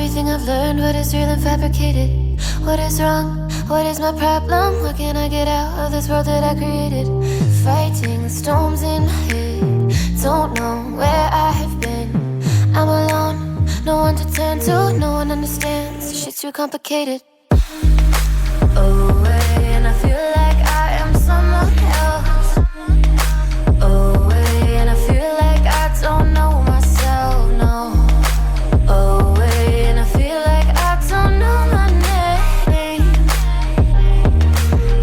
everything I've learned, what is real and fabricated? What is wrong? What is my problem? How can I get out of this world that I created? Fighting storms in my head, don't know where I have been. I'm alone, no one to turn to, no one understands. Shit's too complicated. Away, and I feel like I am someone else. Away, and I feel like I don't know myself, no. Away, and I feel like I don't know my name.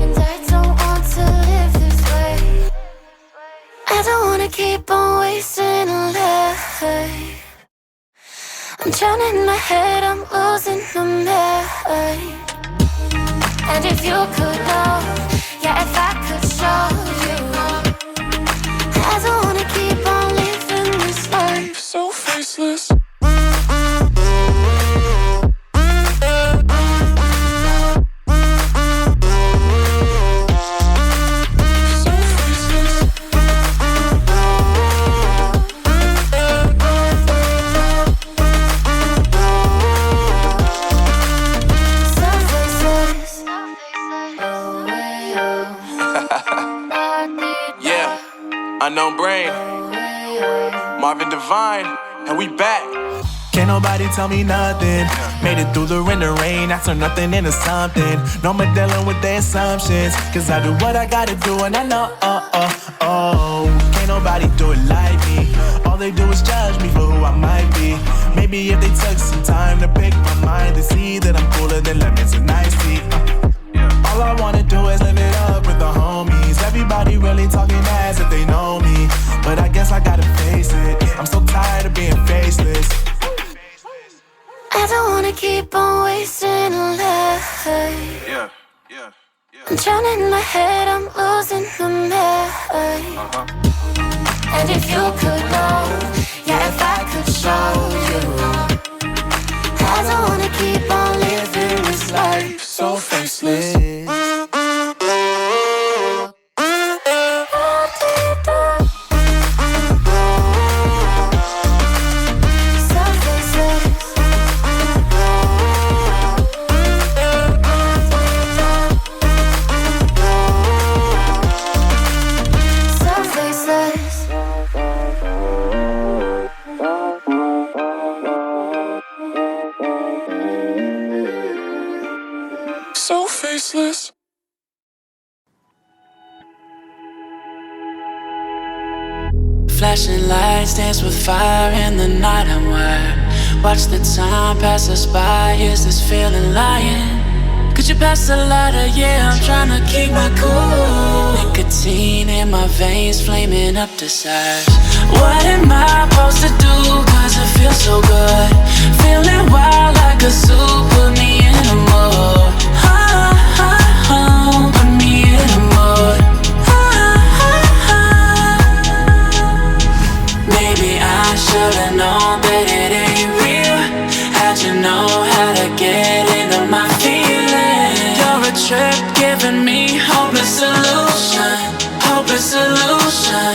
And I don't want to live this way. I don't wanna keep on wasting a life. I'm drowning in my head, I'm losing my mind. And if you could know, yeah, if I could show you, I don't wanna keep on living this life so faceless. Unknown Brain, Marvin Divine, and we back. Can't nobody tell me nothing. Made it through the rain and rain, I turn nothing into something. No more dealing with their assumptions, cause I do what I gotta do and I know, can't nobody do it like me. All they do is judge me for who I might be. Maybe if they took some time to pick my mind, they see that I'm cooler than lemons and iced tea. All I wanna do is live it up with the homies. Everybody really talking as if they know me, but I guess I gotta face it. I'm so tired of being faceless. I don't wanna keep on wasting a life. I'm drowning in my head, I'm losing my mind. And if you could know, yeah, if I could show you, I don't wanna keep on living this life so faceless. So faceless. Flashing lights dance with fire in the night. I'm wired. Watch the time pass us by. Is this feeling lying? Could you pass the lighter? Yeah, I'm trying to keep my cool. Nicotine in my veins, flaming up desires. What am I supposed to do? Cause it feels so good. Feeling wild like a zoo. Put me in a mood. Put me in a mood. Maybe I should've known that it ain't real. How'd you know how to get into my feelings? You're a trip giving me hopeless solution. Hopeless solution.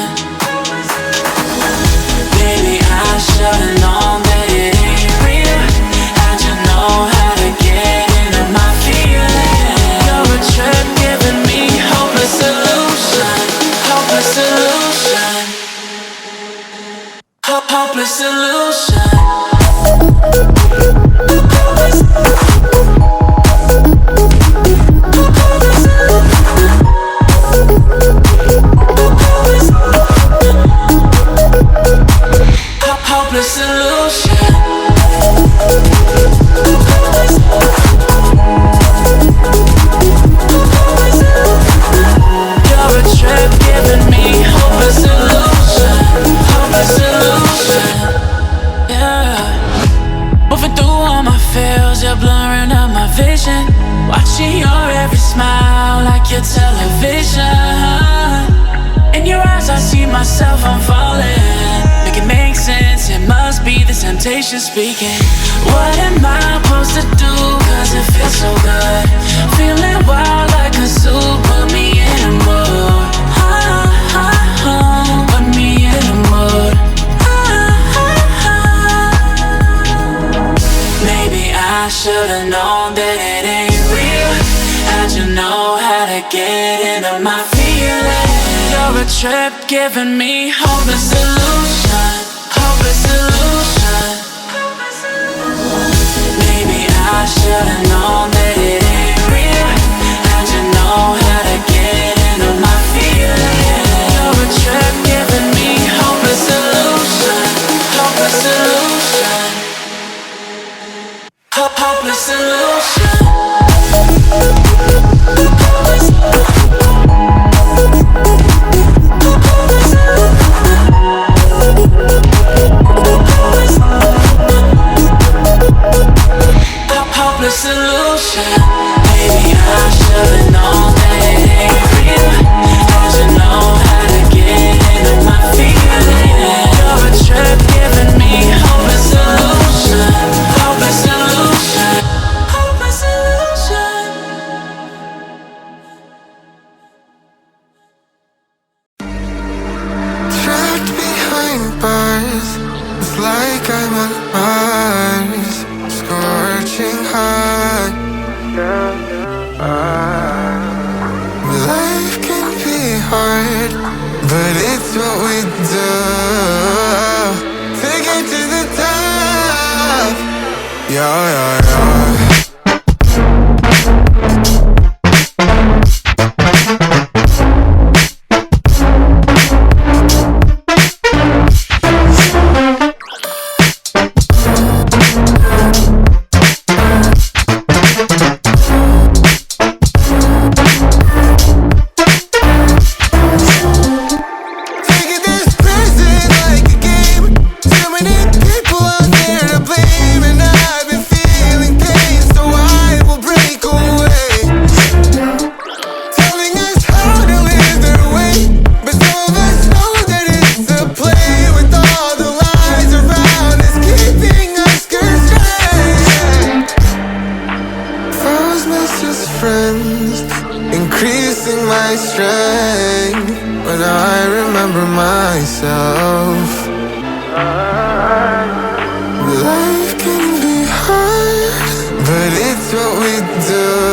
Baby, I should've known that it ain't real. How'd you know how to get into my feelings? You're a trip giving me hopeless solution. Hopeless solution. Hopeless solution. Hopeless solution. You're a trip giving me hopeless solution. Hopeless solution. Yeah. Moving through all my feels, you're blurring out my vision. Watching your every smile like your television. In your eyes I see myself, I'm falling. Make it make sense, it must be the temptation speaking. What am I supposed to do? Cause it feels so good. Feeling wild like a zoo. Put me in a mood. Put me in a mood. Maybe known that it ain't real? How'd you know how to get into my feelings? You're a trip giving me hopeless illusion, hopeless illusion. Maybe I should've known that it ain't real. How'd you know how to get into my feelings? You're a trip giving me hopeless illusion, hopeless illusion, hopeless illusion. Hopeless illusion. Maybe I should've known that it ain't real. How'd you know how to get into my feelings? You're a trip giving me hopeless illusion, hopeless illusion, hopeless illusion. Trapped behind bars, it's like I'm on Mars, scorching hot. Life can be hard, but it's what we do to get to the top. Yeah, yeah, yeah. Life can be hard, but it's what we do